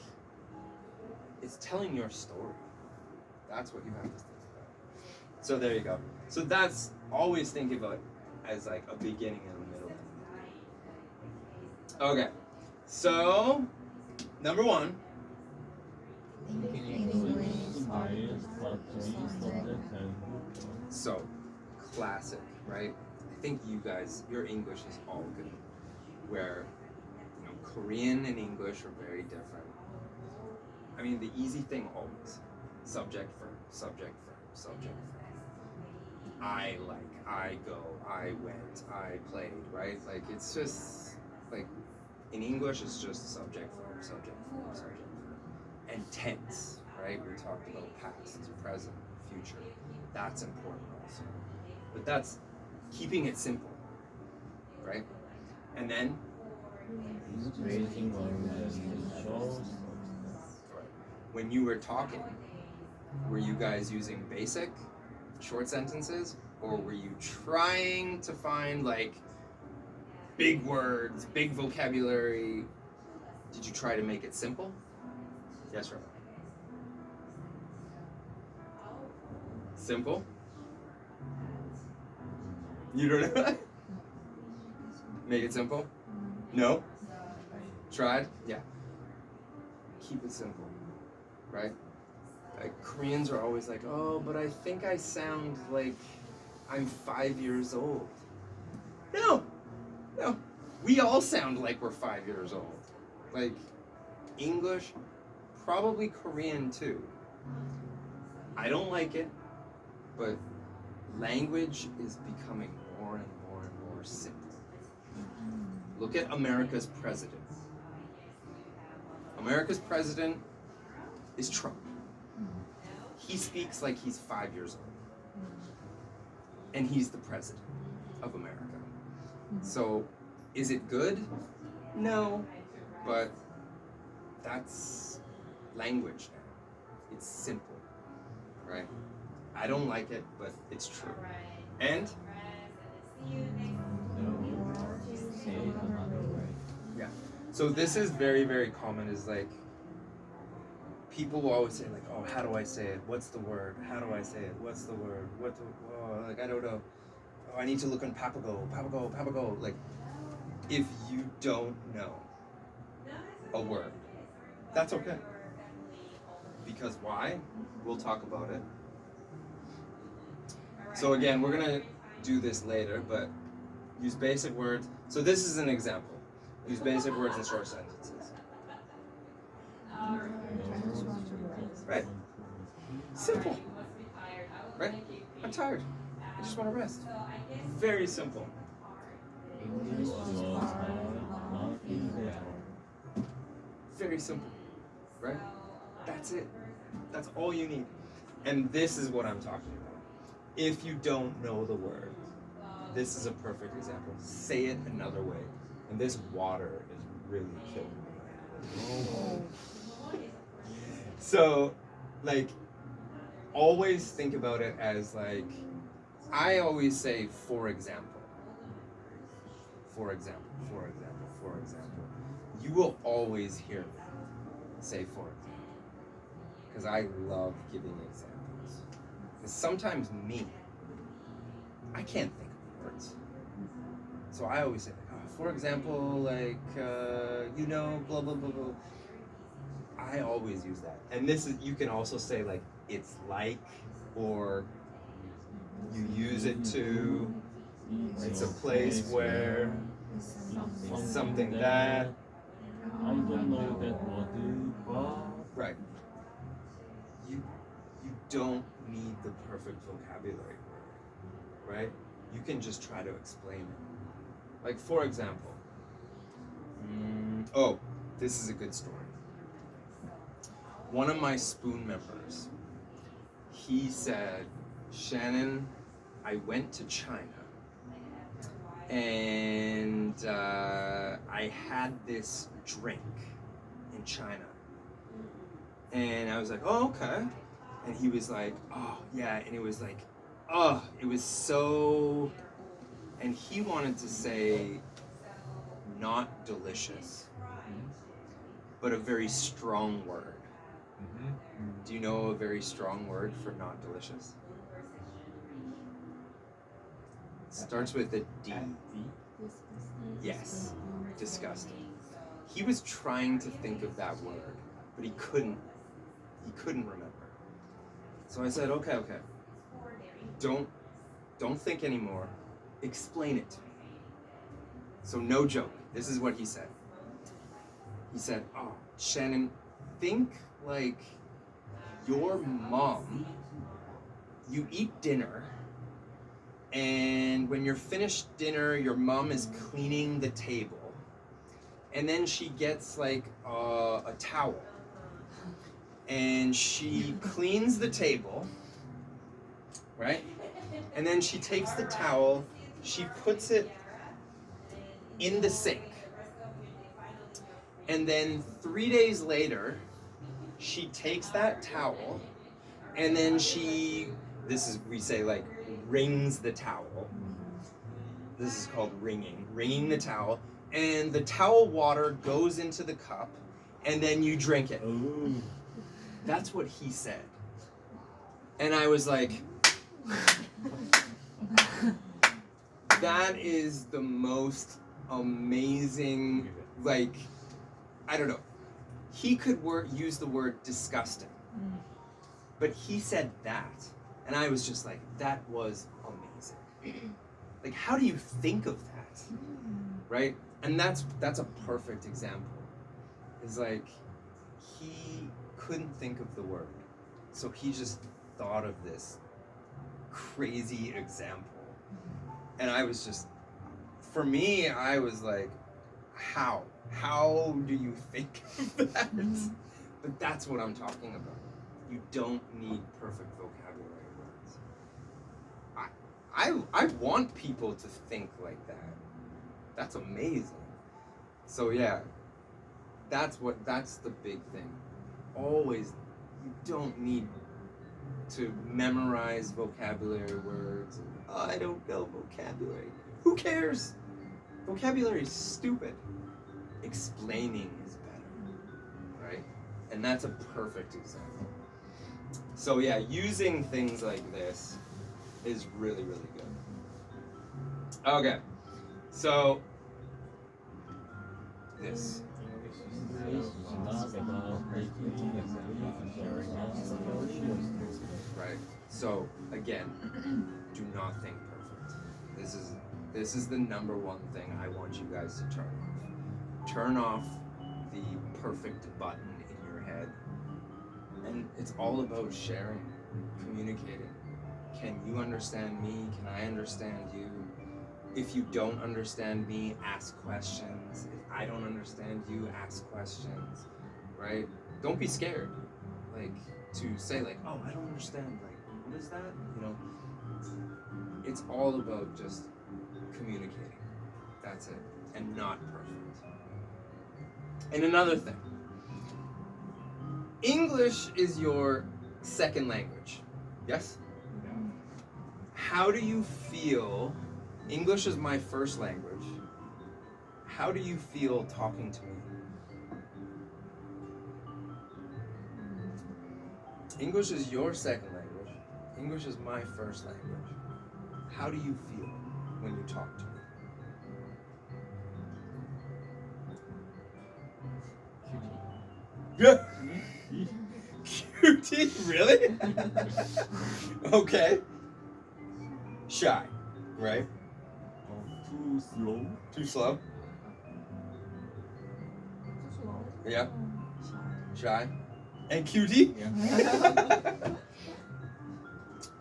it's telling your story. That's what you have to think about. So there you go. So that's, always think about it as like a beginning and a middle. Okay, so number one. So, classic, right? I think you guys, your English is all good. Where, you know, Korean and English are very different. I mean, the easy thing always, subject verb, subject verb, subject verb. I like, I go, I went, I played, right? Like, it's just, like, In English, it's just subject, verb, subject, verb, subject, verb. And tense, right? We talked about past, present, future. That's important also. But that's keeping it simple, right? And then Raising one and shows. when you were talking, were you guys using basic short sentences, or were you trying to find like big words, big vocabulary? Did you try to make it simple? Yes, Robert. Simple? You don't know? Make it simple? No? Tried? Yeah. Keep it simple, right? Like Koreans are always like, oh, but I think I sound like I'm 5 years old. No, no. We all sound like we're 5 years old. Like English, probably Korean too. I don't like it, but language is becoming more and more and more simple. Look at America's president. America's president is Trump. He speaks like he's 5 years old. And he's the president of America. So, is it good? No. But that's language now. It's simple, right? I don't like it, but it's true. And Say it another way. so this is very, very common, is like people will always say like, oh, how do I say it? What's the word? How do I say it? What's the word? Like I don't know. Oh, I need to look on Papago. Like, if you don't know a word, that's okay. Because why? We'll talk about it. So again, we're gonna do this later, but use basic words. So this is an example. Use basic words in short sentences. Right? Simple. Right? I'm tired. I just want to rest. Very simple. English was hard, not easy. Very simple. Right? That's it. That's all you need. And this is what I'm talking about. If you don't know the word, this is a perfect example. Say it another way. And this water is really killing me. So, like, always think about it as like, I always say, for example. For example, for example, for example. You will always hear me say for example. Because I love giving examples. Because sometimes me, I can't think of words. So I always say, like, oh, for example, like, you know, blah, blah, blah, blah. I always use that. And this is, you can also say like, it's like, or you use it to, it's a place where, something that. I don't know that word, but Right. You don't need the perfect vocabulary word, right? You can just try to explain it. Like, for example, oh, this is a good story. One of my Spoon members, he said, Shannon, I went to China and I had this drink in China. And I was like, oh, okay. And he was like, oh, yeah. And it was like, oh, it was so... And he wanted to say not delicious, but a very strong word. Do you know a very strong word for not delicious? It starts with a D. Yes, disgusting. He was trying to think of that word, but he couldn't remember. So I said, okay. Don't think anymore. Explain it to me. So no joke. This is what he said. He said, oh, Shannon, think like your mom, you eat dinner, and when you're finished dinner, your mom is cleaning the table, and then she gets like a towel, and she cleans the table, right? And then she takes the towel, she puts it in the sink, and then 3 days later, she takes that towel, and then we say like wrings the towel. This is called wringing the towel, and the towel water goes into the cup, and then you drink it. Oh. That's what he said. And I was like, that is the most amazing, like, I don't know. He could use the word disgusting, but he said that, and I was just like, that was amazing. Like, how do you think of that, right? And that's a perfect example. Is like, he couldn't think of the word, so he just thought of this crazy example, and I was just, for me, I was like, how do you think of that? But that's what I'm talking about. You don't need perfect vocabulary words. I want people to think like that. That's amazing. So yeah, that's the big thing. Always, you don't need to memorize vocabulary words. Oh, I don't know vocabulary. Who cares? Vocabulary is stupid. Explaining is better, right? And that's a perfect example. So yeah, using things like this is really, really good. Okay, so this. English is not about making examples and sharing answers. Right. So again, do not think perfect. This is the number one thing I want you guys to turn off. Turn off the perfect button in your head. And it's all about sharing, communicating. Can you understand me? Can I understand you? If you don't understand me, ask questions. If I don't understand you, ask questions, right? Don't be scared, like, to say like, oh, I don't understand, like, what is that? You know, it's all about just communicating. That's it, and not perfect. And another thing, English is your second language, yes? How do you feel? English is my first language. How do you feel talking to me? English is your second language. English is my first language. How do you feel when you talk to me? Cutie? Really? Okay. Shy, right? Too slow. Too slow? Yeah. Shy? And cutie? Yeah.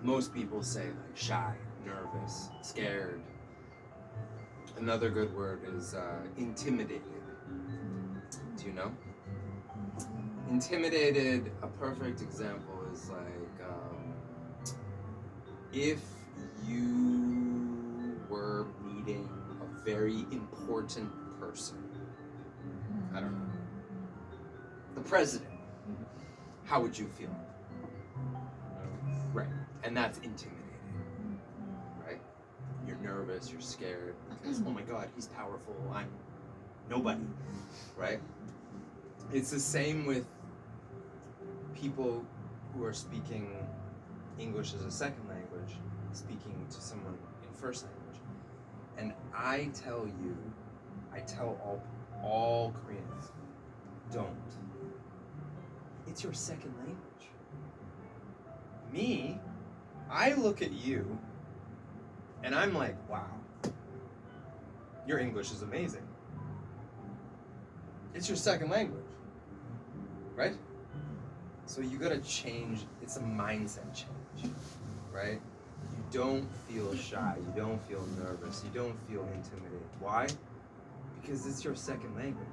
Most people say like shy, nervous, scared. Another good word is intimidated. Do you know? Intimidated, a perfect example is like if you were meeting a very important person. I don't know. The president. How would you feel? Right. And that's intimidating. Right? You're nervous, you're scared because, oh my God, he's powerful, I'm nobody. Right? It's the same with people who are speaking English as a second language, speaking to someone in first language. And I tell all Koreans, don't. It's your second language. Me, I look at you and I'm like, wow, your English is amazing. It's your second language, right? So you gotta change, it's a mindset change, right? You don't feel shy, you don't feel nervous, you don't feel intimidated. Why? because it's your second language.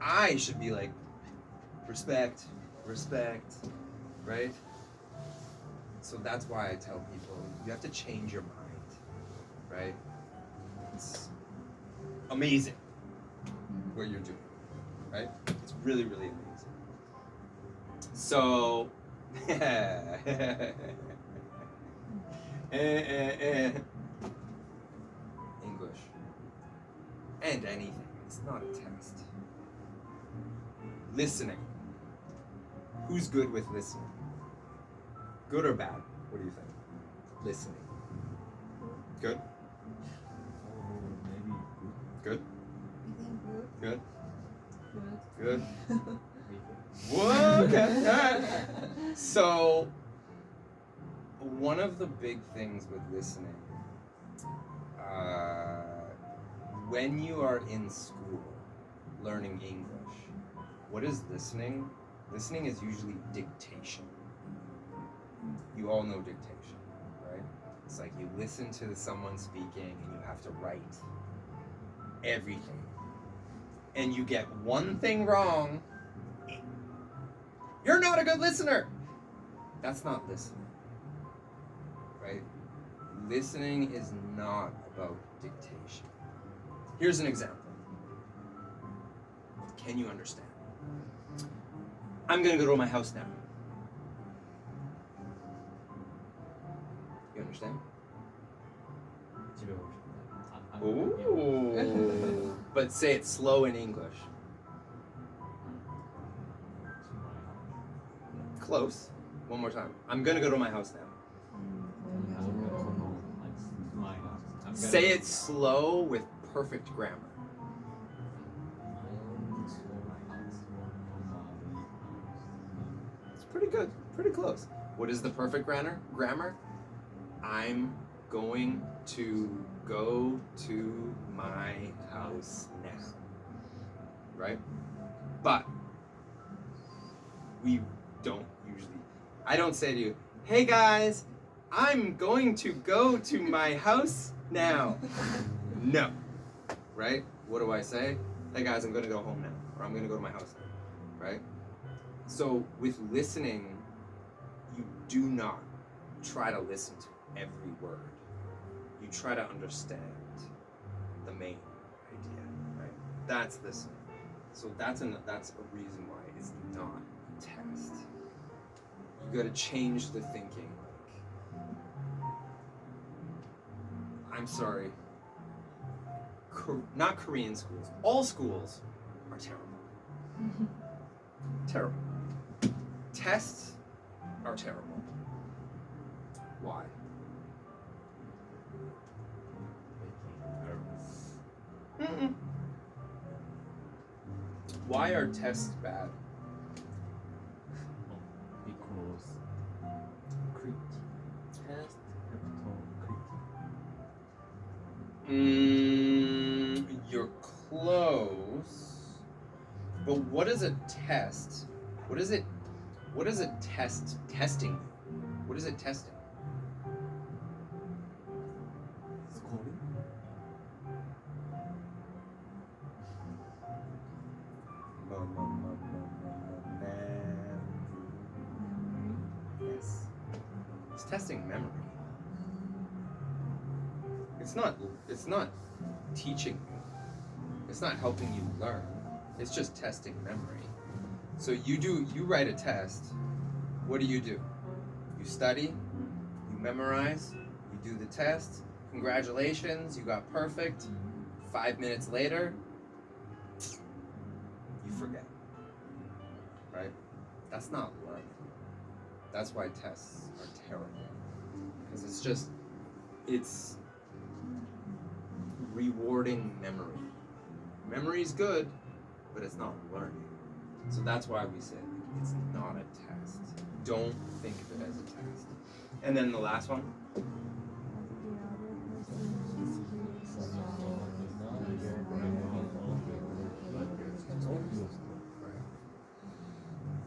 I should be like, respect, right? So that's why I tell people, you have to change your mind, right? It's amazing what you're doing, right? It's really, really amazing. So, English and anything. It's not a test. Listening. Who's good with listening? Good or bad? What do you think? Listening. Good? Maybe Good? I think good. Good? Good? Whoa, okay. Alright. So, one of the big things with listening, when you are in school learning English, what is listening? Listening is usually dictation. You all know dictation, right? It's like you listen to someone speaking and you have to write everything. And you get one thing wrong, you're not a good listener. That's not listening, right? Listening is not about dictation. Here's an example. Can you understand? I'm gonna go to my house now. You understand? 집에 가고 싶다. Ooh. But say it slow in English. Close. One more time. I'm gonna go to my house now. Say it slow with perfect grammar. It's pretty good. Pretty close. What is the perfect grammar? I'm going to go to my house now. Right? But we don't usually. I don't say to you, hey guys, I'm going to go to my house now. No. Right? What do I say? Hey guys, I'm going to go home now. Or I'm going to go to my house now. Right? So with listening, you do not try to listen to every word. You try to understand the main idea. Right? That's listening. So that's a reason why it's not a test. You gotta change the thinking. I'm sorry. Not Korean schools. All schools are terrible. Terrible. Tests are terrible. Why? Mm-mm. Why are tests bad? because test You're close. But what is a test? What is it? What is a test testing? What is it testing? scoring. Yes. It's testing memory. It's not teaching you. It's not helping you learn. It's just testing memory. So you write a test. What do? You study, you memorize, you do the test. Congratulations, you got perfect. 5 minutes later, you forget. Right? That's not learning. That's why tests are terrible. Because it's rewarding memory. Memory is good, but it's not learning. So that's why we say it's not a test. Don't think of it as a test. And then the last one.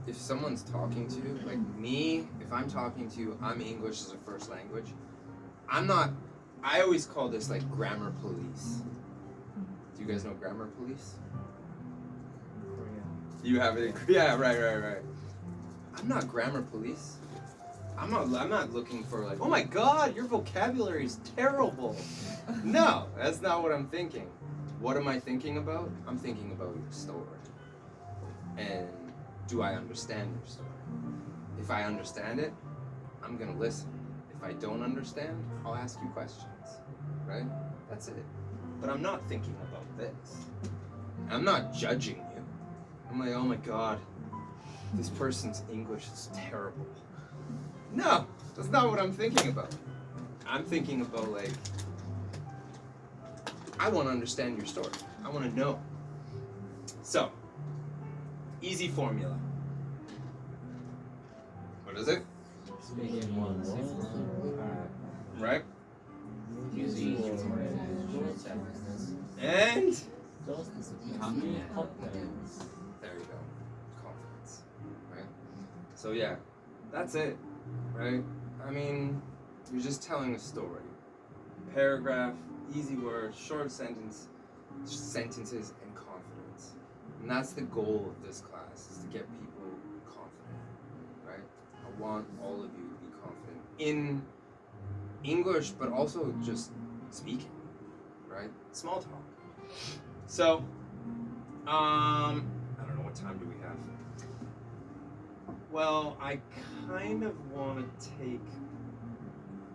If someone's talking to you, like me, if I'm talking to you, I'm English as a first language. I always call this like grammar police. Do guys know Grammar Police? Korea. You have it. Yeah, right. I'm not Grammar Police. I'm not looking for like, oh my God, your vocabulary is terrible. No, that's not what I'm thinking. What am I thinking about? I'm thinking about your story. And do I understand your story? If I understand it, I'm gonna listen. If I don't understand, I'll ask you questions. Right? That's it. But I'm not thinking about this. I'm not judging you. I'm like, oh my God, this person's English is terrible. No, that's not what I'm thinking about. I'm thinking about like, I want to understand your story. I want to know. So, easy formula. What is it? Speaking one word. Right? Using your short sentences. And Just becoming confident. there you go. Confidence. Right? So yeah, that's it. Right? I mean, you're just telling a story. Paragraph, easy words, short sentences, and confidence. And that's the goal of this class, is to get people confident. Right? I want all of you to be confident in English, but also just speaking. Right? Small talk. So, I don't know, what time do we have? Well, I kind of want to take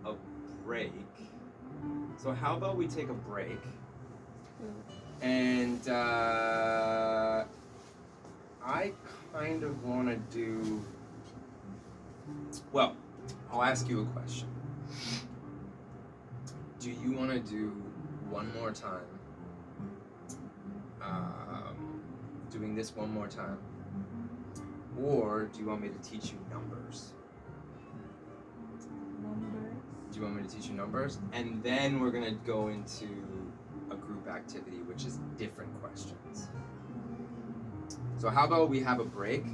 a break. So how about we take a break? And I kind of want to do, well, I'll ask you a question. Do you want to do one more time? Doing this one more time? Or do you want me to teach you numbers? Numbers. Do you want me to teach you numbers? And then we're gonna go into a group activity, which is different questions. So how about we have a break?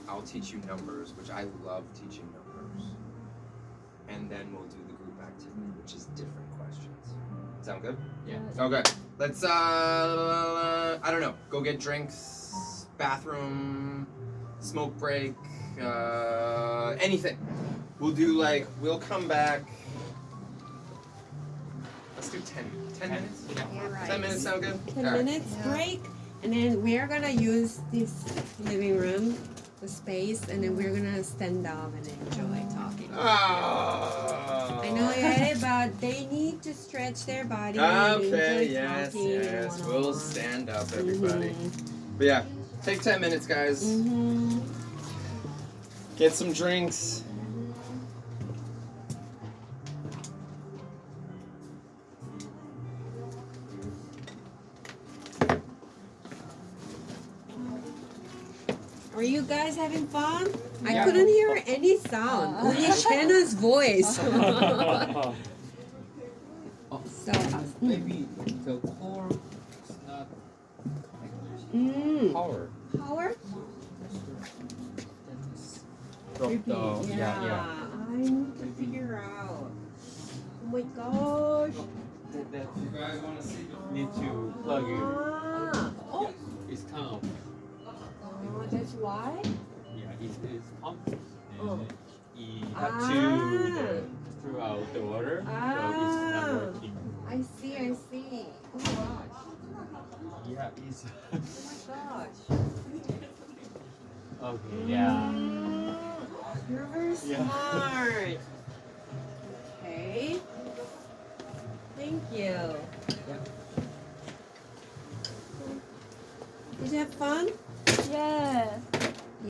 I'll teach you numbers, which I love teaching numbers. And then we'll do the group activity, which is different questions. Sound good? Yeah. Okay. Let's I don't know, go get drinks, bathroom, smoke break, anything. We'll come back. Let's do 10 minutes. All right. 10 minutes sound good? 10 All right. minutes Yeah. break, and then we're gonna use this living room, the space, and then we're gonna stand up and enjoy talking. Oh. I know it, but they need to stretch their body. and Okay, enjoy yes. talking We'll one-on-one. stand up, everybody. But yeah, take 10 minutes, guys. Mhm. Get some drinks. Are you guys having fun? I Yeah. couldn't hear any sound, only Shannon's voice. So, Maybe the core is not power. power? Drop the Yeah, I need to figure out. Oh my gosh. That You guys want to see the need to plug in. Ah, oh, It's kind of that's why? yeah. It's pumped. Oh. And you have Ah. to throw out the water, so it's not Ah. working. I see. Oh my gosh. Yeah, it's Oh my gosh. okay. Yeah. You're very Yeah. smart. Okay. Thank you. Did you have fun? Yes.